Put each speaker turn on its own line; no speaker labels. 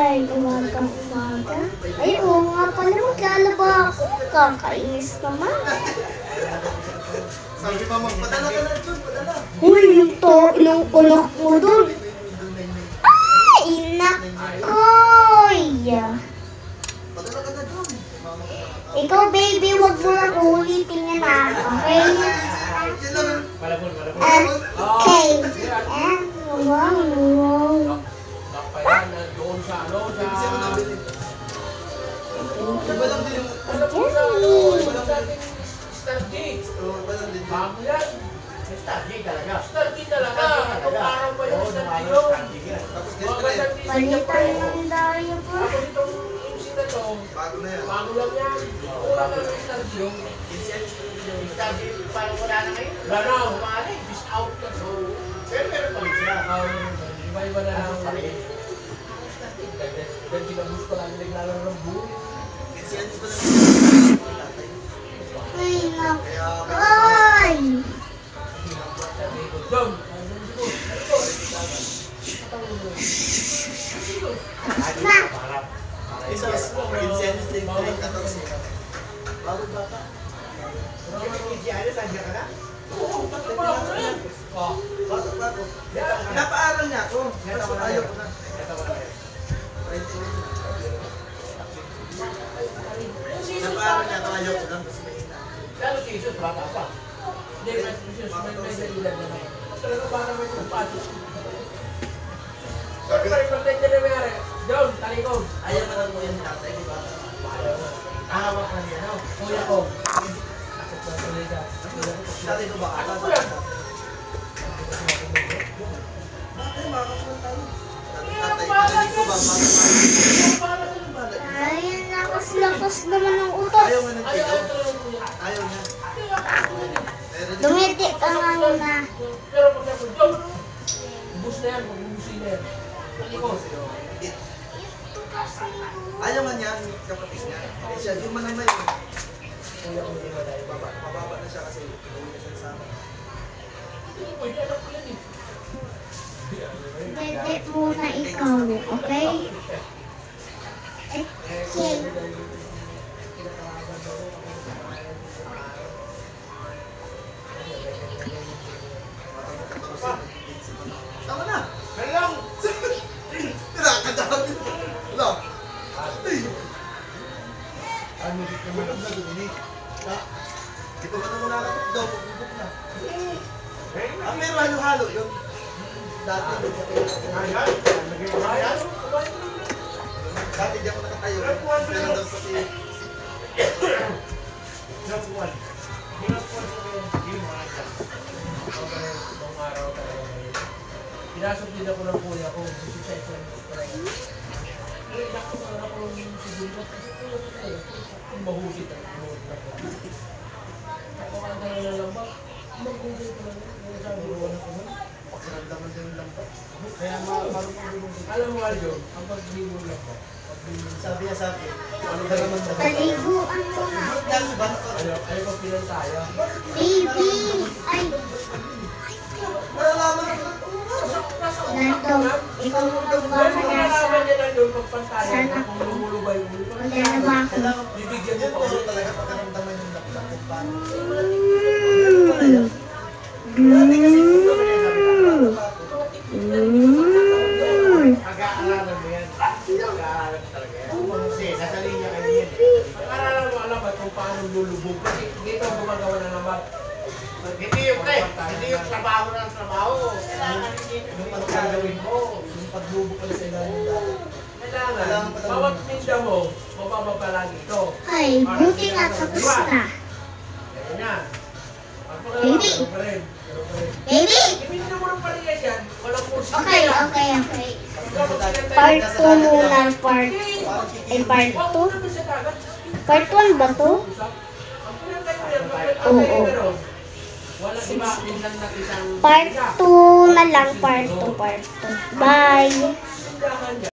Ay, umaga. Ay, oo nga pala, maglalaba ako. Kakainis naman.
Sabi pa padala ka na dun, padala.
Uy, yung to, yung unak mo dun. Ay, nakoy.
Padala ka na dun.
Ikaw, baby, wag mo lang ulitin yan na. Okay? Okay. Wow.
Doon sa ano, sa...
Iba lang din yung...
Star Gate.
Iba lang din yung...
Bago yan.
Star Gate talaga.
Star Gate talaga. Itong araw pa yung Star Gate yun.
Tapos
Mga
ganito
Star
rin.
Gate
Palitan ng dayo po.
Tapos itong MC na to,
Bago na yan.
bago lang yan. Wala ka lang yung Star Gate.
Star Gate, parang wala na ngayon.
Wala na.
Kumari, bis out na. So, pero meron pa rin sila.
Iba-iba na lang kami. Dahil sila gusto namin naglalaro ng buhay.
Kasi yan ba lang tatay?
Ay, nakoy.
John!
Ma.
Isa, Vincennes din, 14. Bago bata.
Nandiyan ka na?
Oo, tatrabaho ko na yan.
Bago. Napaaral niya ako. Kaso ayaw ko na. Napaaral niya ako, ayaw ko lang. Kasi mahina.
Lalo si Jesus, bata pa. Hindi, may Jesus, may dalilan na naman. Talaga bata may tumpatos. Pero pag na mayari, John, talikod.
Ayaw na lang mo yung tatay, di ba?
Ahawak na niya, no?
Kuya ko.
Tatay ko ba?
Ano ko yan?
Tatay, makakakuha tayo.
Hindi
Tatay,
ako bahala
tatay ko ba?
dyan.
Makakakuha.
Hindi ako bahala dyan.
Ay, lakas-lakas naman ng utot.
Ayaw nga ng
Ayaw,
tito.
ayaw talaga kuya.
Ayaw niya.
Hindi ako kuya.
Pero di-
Dumiti ka nga muna.
Pero pag ako, John, ubus na yan, mag-ubusin na yan. Talikod.
Ayaw nga niya, kapatid niya. Eh siya, yung manamay yun.
Kuya ko hindi ba dahil baba.
Mababa na siya kasi uuwi na siya sa amin.
Hindi ko, hindi alam ko yan eh.
Dede muna ikaw, okay? Okay.
Tama na!
Meron!
Nakakadami! Wala! Ay!
Ano dito naman?
Tulog na dumini. Ito ka na muna natin daw, pagbubok na. Ang meron halo-halo yun. Dati doon sa
Ayan. Ayan.
Dati di ako nakatayo. Meron daw pati...
Napuan. Napuan ko kayo. Hindi mo aja. Itong araw talaga ngayon. Pinasok din ako ng kuya ko. Gusto siya ito. Ay, naku, wala ko yung siguro. Kasi kuya ko tayo. Kung mahusit ang mahusit ako. Ako ang talaga lang ba? Maghusit ko lang. Kaya sabi ko, wala ko man.
Pakiramdaman din yung lampas.
Kaya marunong. Alam mo, Aljo, ang pag-ibig lang ko.
Sabi niya sa akin, ano ka naman daw?
Paliguan mo na.
Yan, ba?
Ayaw ko pinantaya.
Baby! Ay,
Malalaman ko.
Nando, ikaw mo
Pero kung
magbahala sa...
nalaman niya na doon pagpantaya,
Sana.
kung lumulubay mo,
Maglalaba ako.
Kailangan
bibigyan mo pa
Puro
ulit.
talaga pakiramdaman yung lampas kung paano.
Mm.
Dati kasi kung gawin niya, sabi ko,
Pag-aaralan mo yan. Pag-aaralan mo talaga yan. Kasi nasa linya kayo yan.
Pag-aralan mo alam ba kung paano lulubog? Kasi dito ang gumagawa na naman.
Hindi yung hindi yung trabaho ng trabaho. Kailangan
Yung ano
yung gagawin mo.
yung paglubog pala sa ilalim ng dati.
Kailangan, bawat minda mo, mababa palagi ito.
Ay, buti nga tapos na.
Kaya na.
Baby! Baby!
Ibigin mo ng paligay yan, walang pusin.
Okay. Part 2 muna, part... Ay, part 2? Part 1 ba to? Oo.
Wala di ba, minsan na isang...
Part 2 na lang, part 2. Bye!
Tindahan niya.